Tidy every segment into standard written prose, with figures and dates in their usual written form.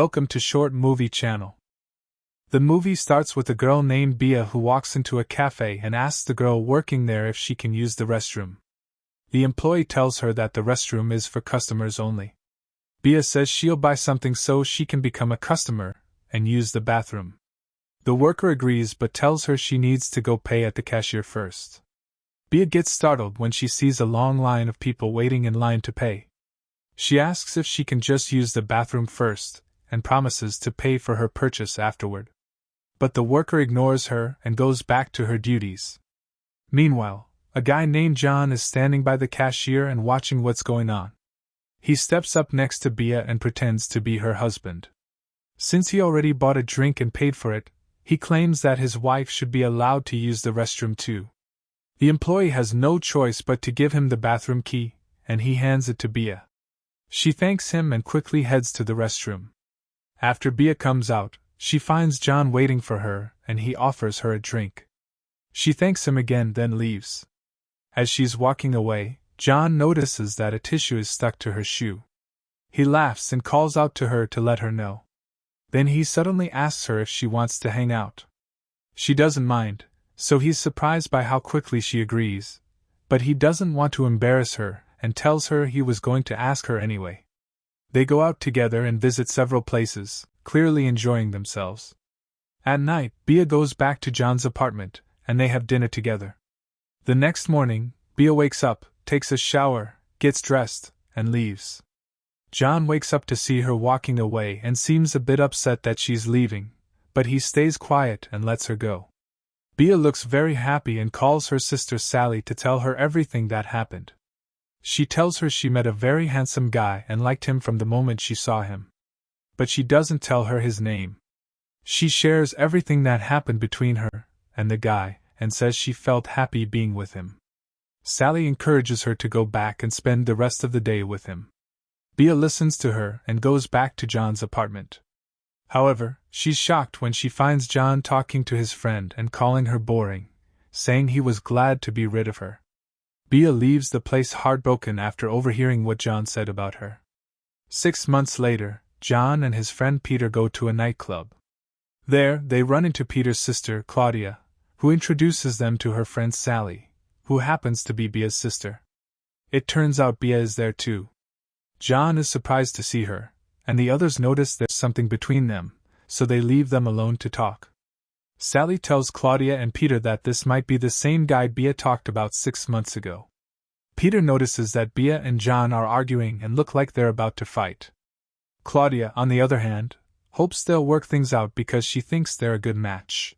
Welcome to Short Movie Channel. The movie starts with a girl named Bia who walks into a cafe and asks the girl working there if she can use the restroom. The employee tells her that the restroom is for customers only. Bia says she'll buy something so she can become a customer and use the bathroom. The worker agrees but tells her she needs to go pay at the cashier first. Bia gets startled when she sees a long line of people waiting in line to pay. She asks if she can just use the bathroom first, and promises to pay for her purchase afterward. But the worker ignores her and goes back to her duties. Meanwhile, a guy named John is standing by the cashier and watching what's going on. He steps up next to Bia and pretends to be her husband. Since he already bought a drink and paid for it, he claims that his wife should be allowed to use the restroom too. The employee has no choice but to give him the bathroom key, and he hands it to Bia. She thanks him and quickly heads to the restroom. After Bia comes out, she finds John waiting for her and he offers her a drink. She thanks him again then leaves. As she's walking away, John notices that a tissue is stuck to her shoe. He laughs and calls out to her to let her know. Then he suddenly asks her if she wants to hang out. She doesn't mind, so he's surprised by how quickly she agrees, but he doesn't want to embarrass her and tells her he was going to ask her anyway. They go out together and visit several places, clearly enjoying themselves. At night, Bia goes back to John's apartment, and they have dinner together. The next morning, Bia wakes up, takes a shower, gets dressed, and leaves. John wakes up to see her walking away and seems a bit upset that she's leaving, but he stays quiet and lets her go. Bia looks very happy and calls her sister Sally to tell her everything that happened. She tells her she met a very handsome guy and liked him from the moment she saw him. But she doesn't tell her his name. She shares everything that happened between her and the guy and says she felt happy being with him. Sally encourages her to go back and spend the rest of the day with him. Bia listens to her and goes back to John's apartment. However, she's shocked when she finds John talking to his friend and calling her boring, saying he was glad to be rid of her. Bia leaves the place heartbroken after overhearing what John said about her. 6 months later, John and his friend Peter go to a nightclub. There, they run into Peter's sister, Claudia, who introduces them to her friend Sally, who happens to be Bia's sister. It turns out Bia is there too. John is surprised to see her, and the others notice there's something between them, so they leave them alone to talk. Sally tells Claudia and Peter that this might be the same guy Bia talked about 6 months ago. Peter notices that Bia and John are arguing and look like they're about to fight. Claudia, on the other hand, hopes they'll work things out because she thinks they're a good match.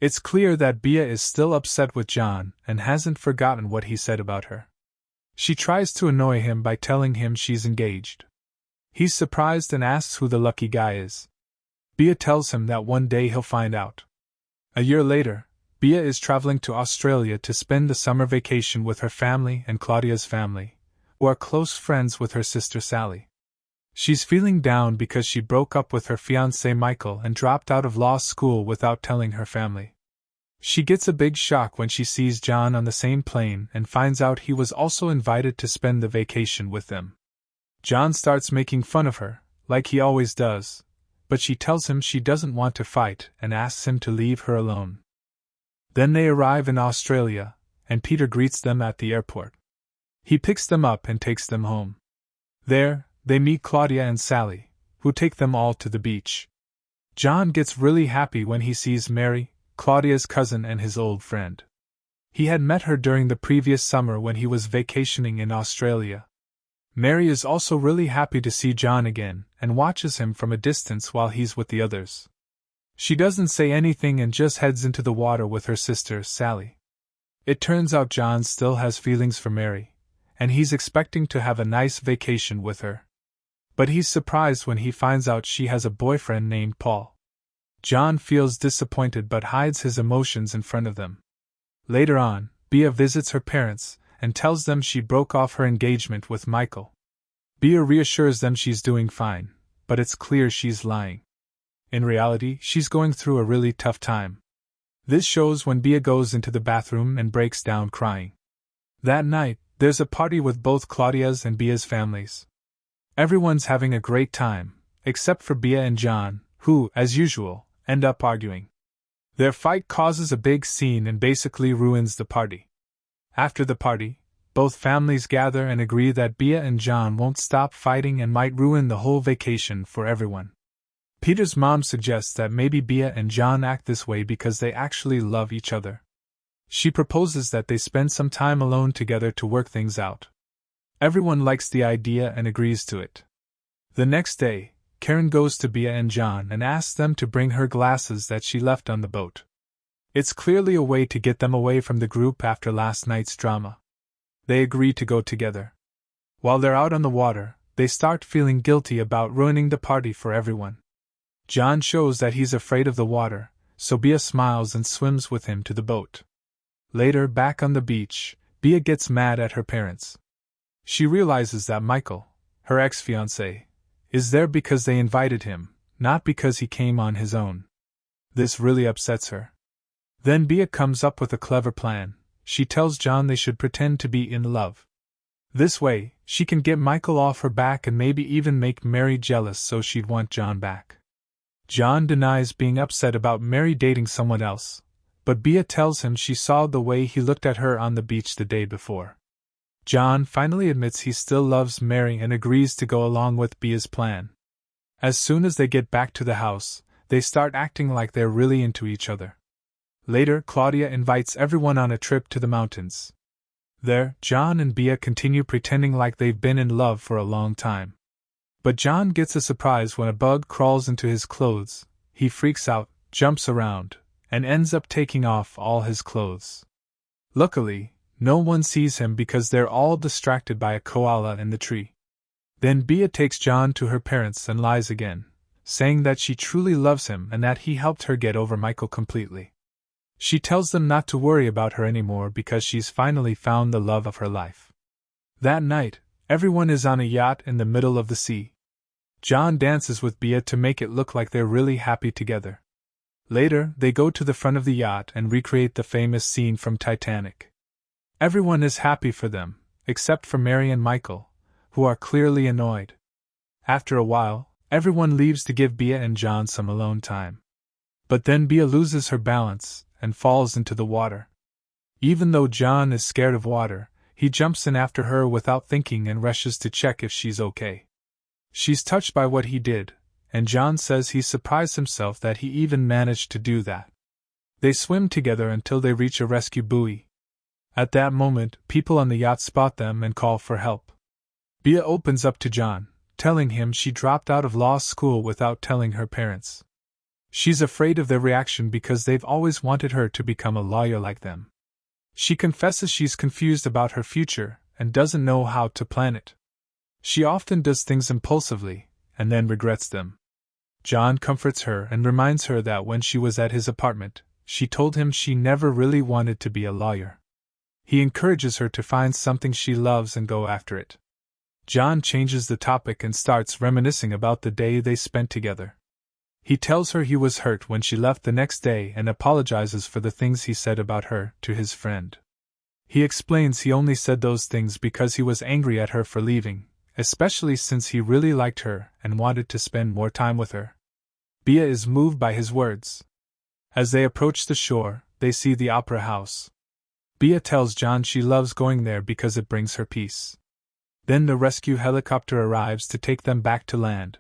It's clear that Bia is still upset with John and hasn't forgotten what he said about her. She tries to annoy him by telling him she's engaged. He's surprised and asks who the lucky guy is. Bia tells him that one day he'll find out. A year later, Bia is traveling to Australia to spend the summer vacation with her family and Claudia's family, who are close friends with her sister Sally. She's feeling down because she broke up with her fiancé Michael and dropped out of law school without telling her family. She gets a big shock when she sees John on the same plane and finds out he was also invited to spend the vacation with them. John starts making fun of her, like he always does, but she tells him she doesn't want to fight and asks him to leave her alone. Then they arrive in Australia, and Peter greets them at the airport. He picks them up and takes them home. There, they meet Claudia and Sally, who take them all to the beach. John gets really happy when he sees Mary, Claudia's cousin and his old friend. He had met her during the previous summer when he was vacationing in Australia. Mary is also really happy to see John again and watches him from a distance while he's with the others. She doesn't say anything and just heads into the water with her sister, Sally. It turns out John still has feelings for Mary, and he's expecting to have a nice vacation with her. But he's surprised when he finds out she has a boyfriend named Paul. John feels disappointed but hides his emotions in front of them. Later on, Bia visits her parents and tells them she broke off her engagement with Michael. Bia reassures them she's doing fine, but it's clear she's lying. In reality, she's going through a really tough time. This shows when Bia goes into the bathroom and breaks down crying. That night, there's a party with both Claudia's and Bia's families. Everyone's having a great time, except for Bea and John, who, as usual, end up arguing. Their fight causes a big scene and basically ruins the party. After the party, both families gather and agree that Bea and John won't stop fighting and might ruin the whole vacation for everyone. Peter's mom suggests that maybe Bea and John act this way because they actually love each other. She proposes that they spend some time alone together to work things out. Everyone likes the idea and agrees to it. The next day, Karen goes to Bea and John and asks them to bring her glasses that she left on the boat. It's clearly a way to get them away from the group after last night's drama. They agree to go together. While they're out on the water, they start feeling guilty about ruining the party for everyone. John shows that he's afraid of the water, so Bea smiles and swims with him to the boat. Later, back on the beach, Bea gets mad at her parents. She realizes that Michael, her ex-fiancé, is there because they invited him, not because he came on his own. This really upsets her. Then Bea comes up with a clever plan. She tells John they should pretend to be in love. This way, she can get Michael off her back and maybe even make Mary jealous so she'd want John back. John denies being upset about Mary dating someone else, but Bea tells him she saw the way he looked at her on the beach the day before. John finally admits he still loves Mary and agrees to go along with Bea's plan. As soon as they get back to the house, they start acting like they're really into each other. Later, Claudia invites everyone on a trip to the mountains. There, John and Bea continue pretending like they've been in love for a long time. But John gets a surprise when a bug crawls into his clothes. He freaks out, jumps around, and ends up taking off all his clothes. Luckily, no one sees him because they're all distracted by a koala in the tree. Then Bea takes John to her parents and lies again, saying that she truly loves him and that he helped her get over Michael completely. She tells them not to worry about her anymore because she's finally found the love of her life. That night, everyone is on a yacht in the middle of the sea. John dances with Bea to make it look like they're really happy together. Later, they go to the front of the yacht and recreate the famous scene from Titanic. Everyone is happy for them, except for Mary and Michael, who are clearly annoyed. After a while, everyone leaves to give Bea and John some alone time. But then Bea loses her balance and falls into the water. Even though John is scared of water, he jumps in after her without thinking and rushes to check if she's okay. She's touched by what he did, and John says he's surprised himself that he even managed to do that. They swim together until they reach a rescue buoy. At that moment, people on the yacht spot them and call for help. Bea opens up to John, telling him she dropped out of law school without telling her parents. She's afraid of their reaction because they've always wanted her to become a lawyer like them. She confesses she's confused about her future and doesn't know how to plan it. She often does things impulsively, and then regrets them. John comforts her and reminds her that when she was at his apartment, she told him she never really wanted to be a lawyer. He encourages her to find something she loves and go after it. John changes the topic and starts reminiscing about the day they spent together. He tells her he was hurt when she left the next day and apologizes for the things he said about her to his friend. He explains he only said those things because he was angry at her for leaving, especially since he really liked her and wanted to spend more time with her. Bea is moved by his words. As they approach the shore, they see the opera house. Bea tells John she loves going there because it brings her peace. Then the rescue helicopter arrives to take them back to land.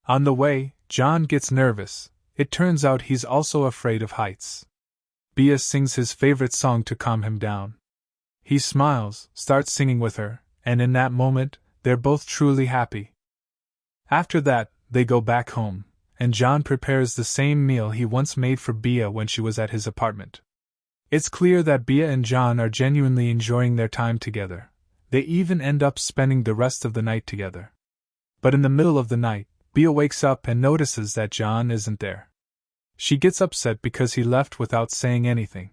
On the way, John gets nervous. It turns out he's also afraid of heights. Bea sings his favorite song to calm him down. He smiles, starts singing with her, and in that moment, they're both truly happy. After that, they go back home, and John prepares the same meal he once made for Bea when she was at his apartment. It's clear that Bea and John are genuinely enjoying their time together. They even end up spending the rest of the night together. But in the middle of the night, Bea wakes up and notices that John isn't there. She gets upset because he left without saying anything.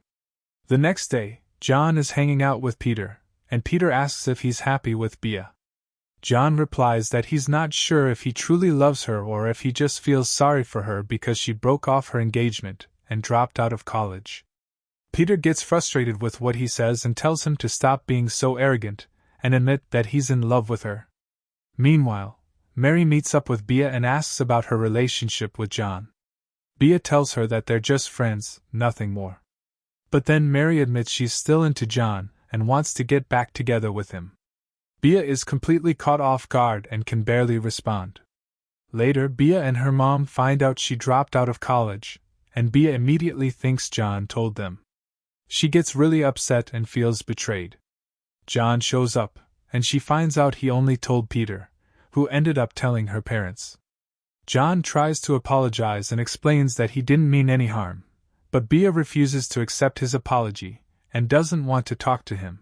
The next day, John is hanging out with Peter, and Peter asks if he's happy with Bea. John replies that he's not sure if he truly loves her or if he just feels sorry for her because she broke off her engagement and dropped out of college. Peter gets frustrated with what he says and tells him to stop being so arrogant and admit that he's in love with her. Meanwhile, Mary meets up with Bea and asks about her relationship with John. Bea tells her that they're just friends, nothing more. But then Mary admits she's still into John and wants to get back together with him. Bea is completely caught off guard and can barely respond. Later, Bea and her mom find out she dropped out of college, and Bea immediately thinks John told them. She gets really upset and feels betrayed. John shows up, and she finds out he only told Peter, who ended up telling her parents. John tries to apologize and explains that he didn't mean any harm, but Bea refuses to accept his apology and doesn't want to talk to him.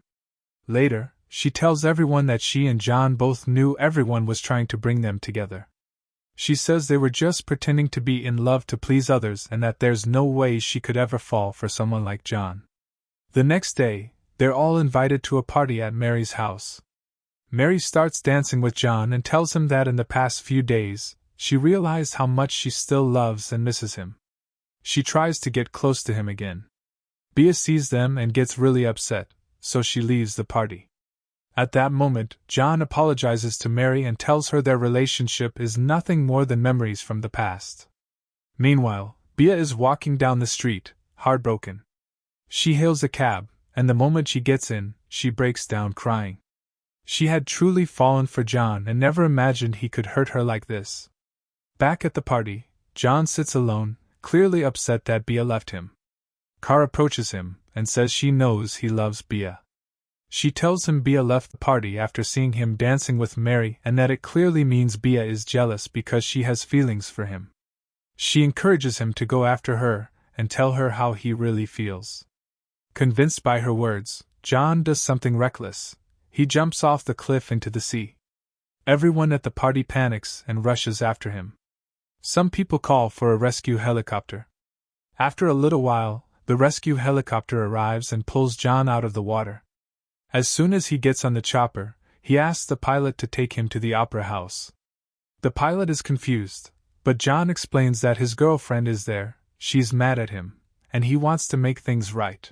Later, she tells everyone that she and John both knew everyone was trying to bring them together. She says they were just pretending to be in love to please others and that there's no way she could ever fall for someone like John. The next day, they're all invited to a party at Mary's house. Mary starts dancing with John and tells him that in the past few days, she realized how much she still loves and misses him. She tries to get close to him again. Bea sees them and gets really upset, so she leaves the party. At that moment, John apologizes to Mary and tells her their relationship is nothing more than memories from the past. Meanwhile, Bea is walking down the street, heartbroken. She hails a cab, and the moment she gets in, she breaks down crying. She had truly fallen for John and never imagined he could hurt her like this. Back at the party, John sits alone, clearly upset that Bea left him. Car approaches him and says she knows he loves Bea. She tells him Bea left the party after seeing him dancing with Mary and that it clearly means Bea is jealous because she has feelings for him. She encourages him to go after her and tell her how he really feels. Convinced by her words, John does something reckless. He jumps off the cliff into the sea. Everyone at the party panics and rushes after him. Some people call for a rescue helicopter. After a little while, the rescue helicopter arrives and pulls John out of the water. As soon as he gets on the chopper, he asks the pilot to take him to the opera house. The pilot is confused, but John explains that his girlfriend is there, she's mad at him, and he wants to make things right.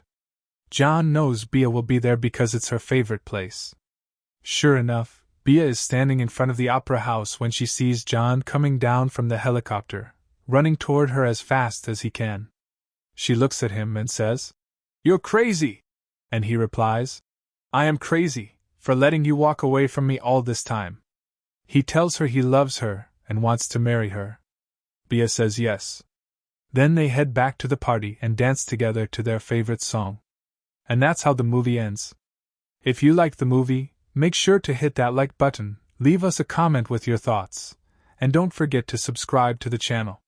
John knows Bea will be there because it's her favorite place. Sure enough, Bea is standing in front of the opera house when she sees John coming down from the helicopter, running toward her as fast as he can. She looks at him and says, "You're crazy!" And he replies, "I am crazy, for letting you walk away from me all this time." He tells her he loves her and wants to marry her. Bea says yes. Then they head back to the party and dance together to their favorite song. And that's how the movie ends. If you liked the movie, make sure to hit that like button, leave us a comment with your thoughts, and don't forget to subscribe to the channel.